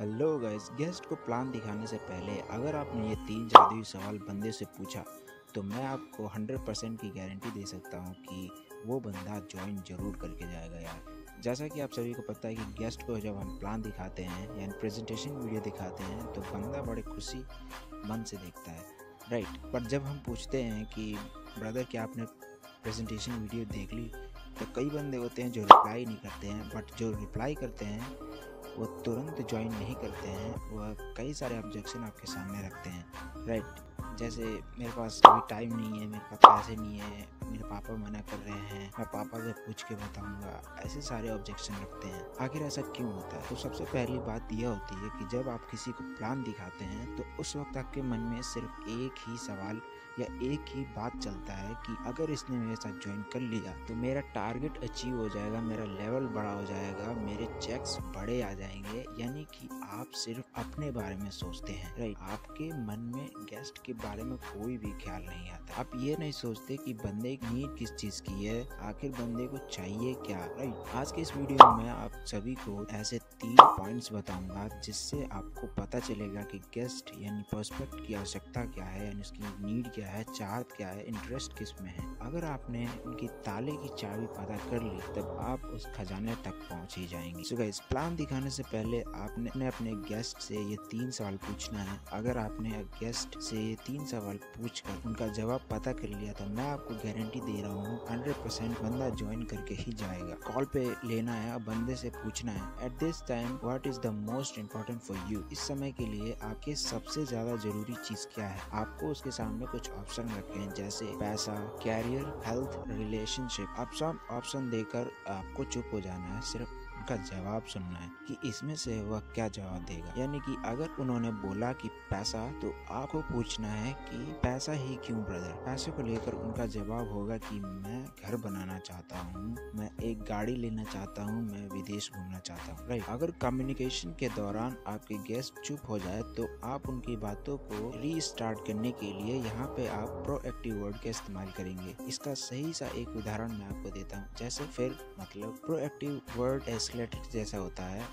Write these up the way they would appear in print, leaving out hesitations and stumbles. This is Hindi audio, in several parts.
हेलो गाइस, गेस्ट को प्लान दिखाने से पहले अगर आपने ये 3 जादुई सवाल बंदे से पूछा तो मैं आपको 100% की गारंटी दे सकता हूँ कि वो बंदा ज्वाइन जरूर करके जाएगा यार। जैसा कि आप सभी को पता है कि गेस्ट को जब हम प्लान दिखाते हैं यानी प्रेजेंटेशन वीडियो दिखाते हैं तो बंदा बड़े खुशी मन से देखता है, राइट। पर जब हम पूछते हैं कि ब्रदर क्या आपने प्रेजेंटेशन वीडियो देख ली, तो कई बंदे होते हैं जो रिप्लाई नहीं करते हैं। बट जो रिप्लाई करते हैं वो तुरंत ज्वाइन नहीं करते हैं, वह कई सारे ऑब्जेक्शन आपके सामने रखते हैं, राइट। जैसे मेरे पास अभी टाइम नहीं है, मेरे पास पैसे नहीं है, मेरे पापा मना कर रहे हैं, मैं पापा से पूछ के बताऊंगा, ऐसे सारे ऑब्जेक्शन रखते हैं। आखिर ऐसा क्यों होता है? तो सबसे पहली बात यह होती है कि जब आप किसी को प्लान दिखाते हैं तो उस वक्त आपके मन में सिर्फ एक ही सवाल या एक ही बात चलता है कि अगर इसने मेरे साथ ज्वाइन कर लिया तो मेरा टारगेट अचीव हो जाएगा, मेरा लेवल बड़ा हो जाएगा, मेरे चेक्स बड़े आ जाएंगे। यानी कि आप सिर्फ अपने बारे में सोचते हैं, राइट। आपके मन में गेस्ट के बारे में कोई भी ख्याल नहीं आता। आप ये नहीं सोचते कि बंदे की नीड किस चीज की है, आखिर बंदे को चाहिए क्या, राइट। आज के इस वीडियो में आप सभी को ऐसे 3 पॉइंट्स बताऊंगा जिससे आपको पता चलेगा कि गेस्ट यानी प्रोस्पेक्ट की आवश्यकता क्या है, यानी उसकी नीड क्या है, चाहत क्या है, इंटरेस्ट किस में है। अगर आपने उनकी ताले की चाबी पता कर ली तब आप उस खजाने तक पहुंच ही जाएंगे। सो गाइस, प्लान दिखाने से पहले आपने अपने गेस्ट से ये 3 सवाल पूछना है। अगर आपने गेस्ट से ये 3 सवाल पूछकर उनका जवाब पता कर लिया तो मैं आपको गारंटी दे रहा हूँ 100% बंदा ज्वाइन करके ही जाएगा। कॉल पे लेना है और बंदे से पूछना है at this time what is the most important for you. इस समय के लिए आपके सबसे ज्यादा जरूरी चीज क्या है। आपको उसके सामने कुछ ऑप्शन रखे हैं जैसे पैसा, कैरियर, हेल्थ, रिलेशनशिप। आप सब ऑप्शन देकर आपको चुप हो जाना है, सिर्फ उनका जवाब सुनना है कि इसमें से वह क्या जवाब देगा। यानी कि अगर उन्होंने बोला कि पैसा, तो आपको पूछना है कि पैसा ही क्यों ब्रदर। पैसे को लेकर उनका जवाब होगा कि मैं घर बनाना चाहता हूँ, मैं एक गाड़ी लेना चाहता हूँ, मैं विदेश घूमना चाहता हूँ, राइट। अगर कम्युनिकेशन के दौरान आपके गेस्ट चुप हो जाए तो आप उनकी बातों को रीस्टार्ट करने के लिए यहाँ पे आप प्रोएक्टिव वर्ड का इस्तेमाल करेंगे। इसका सही सा एक उदाहरण मैं आपको देता हूँ। जैसे फिर मतलब प्रोएक्टिव वर्ड एस्केलेटर जैसा होता है।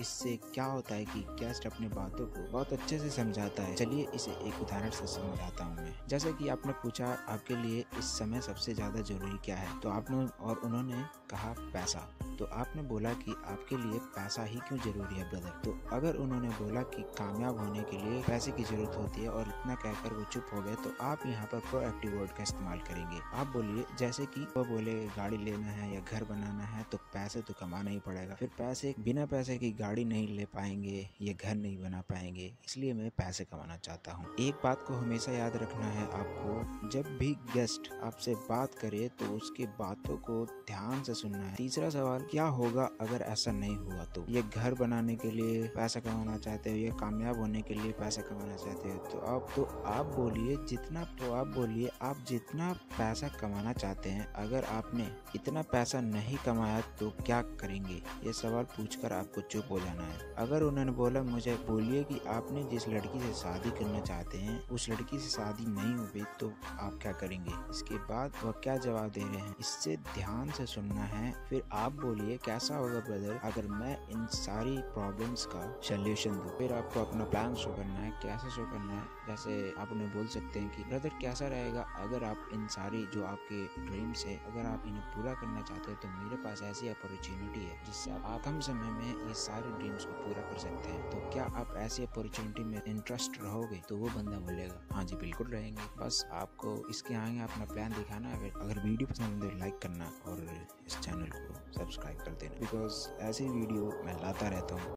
इससे क्या होता है कि गेस्ट अपनी बातों को बहुत अच्छे से समझाता है। चलिए इसे एक उदाहरण से समझाता हूँ मैं। जैसे कि आपने पूछा आपके लिए इस समय सबसे ज्यादा जरूरी क्या है, तो आपने और उन्होंने कहा पैसा। तो आपने बोला कि आपके लिए पैसा ही क्यों जरूरी है ब्रदर। तो अगर उन्होंने बोला कि कामयाब होने के लिए पैसे की जरूरत होती है और इतना कहकर वो चुप हो गए, तो आप यहाँ पर प्रोएक्टिव वर्ड का इस्तेमाल करेंगे। आप बोलिए जैसे कि वो बोले गाड़ी लेना है या घर बनाना है तो पैसे तो कमाना ही पड़ेगा। फिर पैसे, बिना पैसे की गाड़ी नहीं ले पाएंगे, ये घर नहीं बना पाएंगे, इसलिए मैं पैसे कमाना चाहता हूँ। एक बात को हमेशा याद रखना है आपको, जब भी गेस्ट आपसे बात करे तो उसकी बातों को ध्यान से सुनना है। तीसरा सवाल, क्या होगा अगर ऐसा नहीं हुआ तो। ये घर बनाने के लिए पैसा कमाना चाहते हो, ये कामयाब होने के लिए पैसा कमाना चाहते हो, तो आप बोलिए जितना, तो आप बोलिए आप जितना पैसा कमाना चाहते हैं, अगर आपने इतना पैसा नहीं कमाया तो क्या करेंगे। ये सवाल पूछकर आपको चुप हो जाना है। अगर उन्होंने बोला मुझे बोलिए कि आपने जिस लड़की से शादी करना चाहते हैं उस लड़की से शादी नहीं हुई तो आप क्या करेंगे। इसके बाद वह क्या जवाब दे रहे हैं, इससे ध्यान से सुनना है। फिर आप बोलिए कैसा होगा ब्रदर अगर मैं इन सारी प्रॉब्लम्स का सलूशन दूं। फिर आपको अपना प्लान शो करना है। कैसे शो करना है, जैसे आप उन्हें बोल सकते हैं कि ब्रदर कैसा रहेगा अगर आप इन सारी जो आपके ड्रीम्स है अगर आप इन्हें पूरा करना चाहते हो तो मेरे पास ऐसी अपॉर्चुनिटी है जिससे आप कम समय में ये सारे ड्रीम्स को पूरा कर सकते हैं। तो क्या आप ऐसी अपॉर्चुनिटी में इंटरेस्ट रहोगे। तो वो बंदा बोलेगा हाँ जी बिल्कुल रहेंगे। बस आपको इसके आगे अपना प्लान दिखाना है। अगर वीडियो पसंद है लाइक करना और इस चैनल को सब्सक्राइब कर देना, बिकॉज ऐसी वीडियो मैं लाता रहता हूँ।